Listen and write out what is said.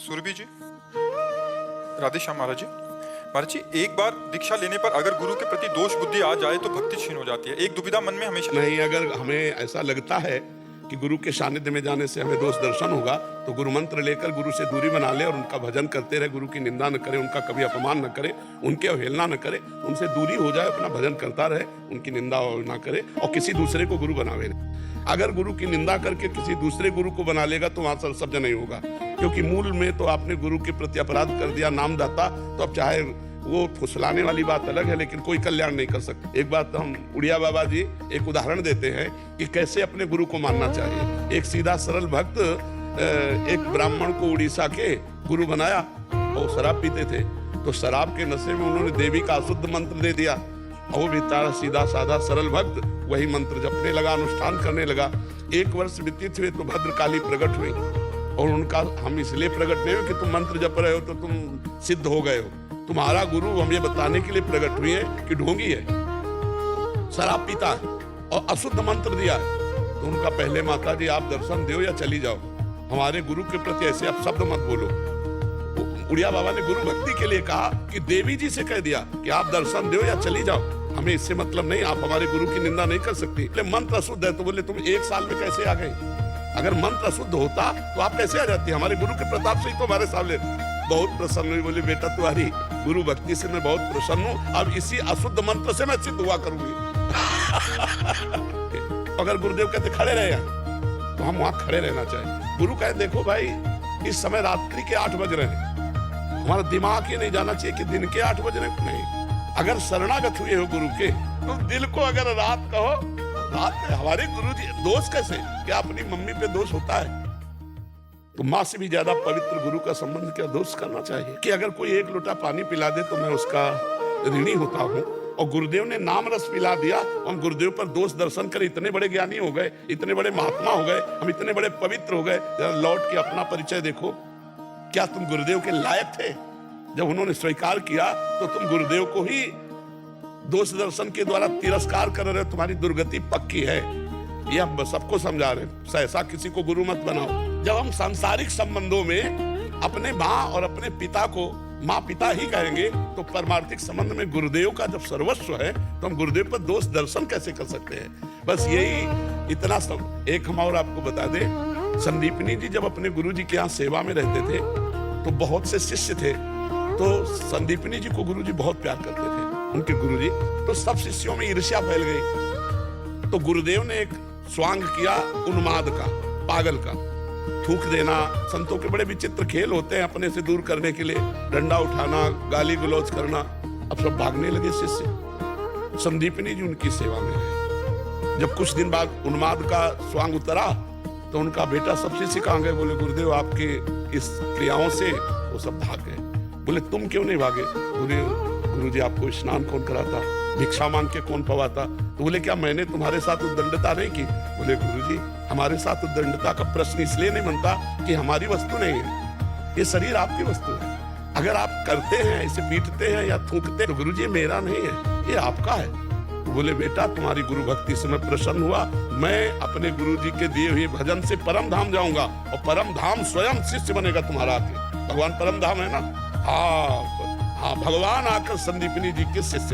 सुरभि जी, राधे श्याम महाराज जी। महाराज जी, एक बार दीक्षा लेने पर अगर गुरु के प्रति दोष बुद्धि आ जाए तो भक्ति क्षीण हो जाती है। एक दुविधा मन में हमेशा नहीं, अगर हमें ऐसा लगता है कि गुरु के सानिध्य में जाने से हमें दोष दर्शन होगा तो गुरु मंत्र लेकर गुरु से दूरी बना ले और उनका भजन करते रहे। गुरु की निंदा न करे, उनका कभी अपमान न करे, उनके अवहेलना न करे, उनसे दूरी हो जाए, अपना भजन करता रहे, उनकी निंदा ना करे और किसी दूसरे को गुरु बनावे नहीं। अगर गुरु की निंदा करके किसी दूसरे गुरु को बना लेगा तो वहां सरसब्ज नहीं होगा, क्योंकि मूल में तो आपने गुरु के प्रति अपराध कर दिया, नामदाता। तो अब चाहे वो फुसलाने वाली बात अलग है, लेकिन कोई कल्याण नहीं कर सकता। एक बात हम उड़िया बाबा जी एक उदाहरण देते हैं कि कैसे अपने गुरु को मानना चाहिए। एक सीधा सरल भक्त एक ब्राह्मण को उड़ीसा के गुरु बनाया और शराब पीते थे, तो शराब के नशे में उन्होंने देवी का अशुद्ध मंत्र दे दिया और वो बेचारा सीधा साधा सरल भक्त वही मंत्र जपने लगा, अनुष्ठान करने लगा। 1 वर्ष व्यतीत हुए तो भद्रकाली प्रकट हुई और उनका हम इसलिए प्रकट नहीं हुए कि तुम मंत्र जप रहे हो तो तुम सिद्ध हो गए हो। तुम्हारा गुरु हमें बताने के लिए प्रकट हुई है कि ढोंगी है, शराब पीता है और अशुद्ध मंत्र दिया है। तो उनका पहले माता जी आप दर्शन दो या चली जाओ, हमारे गुरु के प्रति ऐसे आप शब्द मत बोलो। उड़िया बाबा ने गुरु भक्ति के लिए कहा कि देवी जी से कह दिया कि आप दर्शन दो या चली जाओ, हमें इससे मतलब नहीं, आप हमारे गुरु की निंदा नहीं कर सकती। मंत्र अशुद्ध है तो बोले तुम 1 साल में कैसे आ गई? अगर मंत्र अशुद्ध होता तो आप कैसे आ जाती? हमारे गुरु के प्रताप से ही तो हमारे सामने। बहुत प्रसन्न हुई, बोले बेटा तुम्हारी गुरु भक्ति से मैं बहुत प्रसन्न हूँ, अब इसी अशुद्ध मंत्र से मैं सिद्ध हुआ करूंगी। अगर गुरुदेव कहते खड़े रहे तो हम वहां खड़े रहना चाहिए। गुरु कहे देखो भाई इस समय रात्रि के 8 बज रहे हैं, हमारा दिमाग ये नहीं जाना चाहिए कि दिन के 8 बज रहे हैं। नहीं, अगर शरणागत हुए हो गुरु के तो दिल को अगर रात कहो, रात में हमारे गुरु जी दोष कैसे? क्या अपनी मम्मी पे दोष होता है? तो माँ से भी ज्यादा पवित्र गुरु का संबंध क्या दोष करना चाहिए? कि अगर कोई 1 लोटा पानी पिला दे तो मैं उसका ऋणी होता हूँ, और गुरुदेव ने नाम रस पिला दिया, हम गुरुदेव पर दोष दर्शन कर इतने बड़े ज्ञानी हो गए, इतने बड़े महात्मा हो गए, हम इतने बड़े पवित्र हो गए। जरा लौट के अपना परिचय देखो, क्या तुम गुरुदेव के लायक थे? जब उन्होंने स्वीकार किया तो तुम गुरुदेव को ही दोष दर्शन के द्वारा तिरस्कार कर रहे हो, तुम्हारी दुर्गति पक्की है। ये हम सबको समझा रहे, ऐसा किसी को गुरु मत बनाओ। जब हम सांसारिक संबंधों में अपने माँ और अपने पिता को माँ पिता ही कहेंगे तो परमार्थिक संबंध में गुरुदेव का जब सर्वस्व है तो हम गुरुदेव पर दोष दर्शन कैसे कर सकते हैं? बस यही इतना सब। एक हम और आपको बता दे, संदीपनी जी जब अपने गुरु जी के यहाँ सेवा में रहते थे तो बहुत से शिष्य थे, तो संदीपनी जी को गुरु जी बहुत प्यार करते थे, उनके गुरु जी। तो सब शिष्यों में ईर्ष्या फैल गई, तो गुरुदेव ने एक स्वांग किया उन्माद का, पागल का, थूक देना। संतों के बड़े विचित्र खेल होते हैं अपने से दूर करने के लिए, डंडा उठाना, गाली गलौज करना। अब सब भागने लगे शिष्य, संदीपनी जी उनकी सेवा में रहे। जब कुछ दिन बाद उन्माद का स्वांग उतरा तो उनका बेटा सब शिष्य कहाँ गए? बोले गुरुदेव आपके इस क्रियाओं से वो सब भाग गए। बोले तुम क्यों नहीं भागे? बोले गुरुजी आपको स्नान कौन कराता, भिक्षा मांग के कौन पवाता? तो बोले क्या मैंने तुम्हारे साथ उद्दंडता नहीं की? बोले गुरुजी हमारे साथ उद्दंडता का प्रश्न इसलिए नहीं बनता कि हमारी वस्तु नहीं है, ये शरीर आपकी वस्तु है। अगर आप करते हैं, ऐसे पीटते हैं या थूकते तो गुरुजी मेरा नहीं है, ये आपका है। तो बोले बेटा तुम्हारी गुरु भक्ति से मैं प्रसन्न हुआ, मैं अपने गुरुजी के दिए हुए भजन से परम धाम जाऊंगा और परम धाम स्वयं शिष्य बनेगा तुम्हारा आके। भगवान परम धाम है ना? हाँ, भगवान आकर संदीपनी जी के शिष्य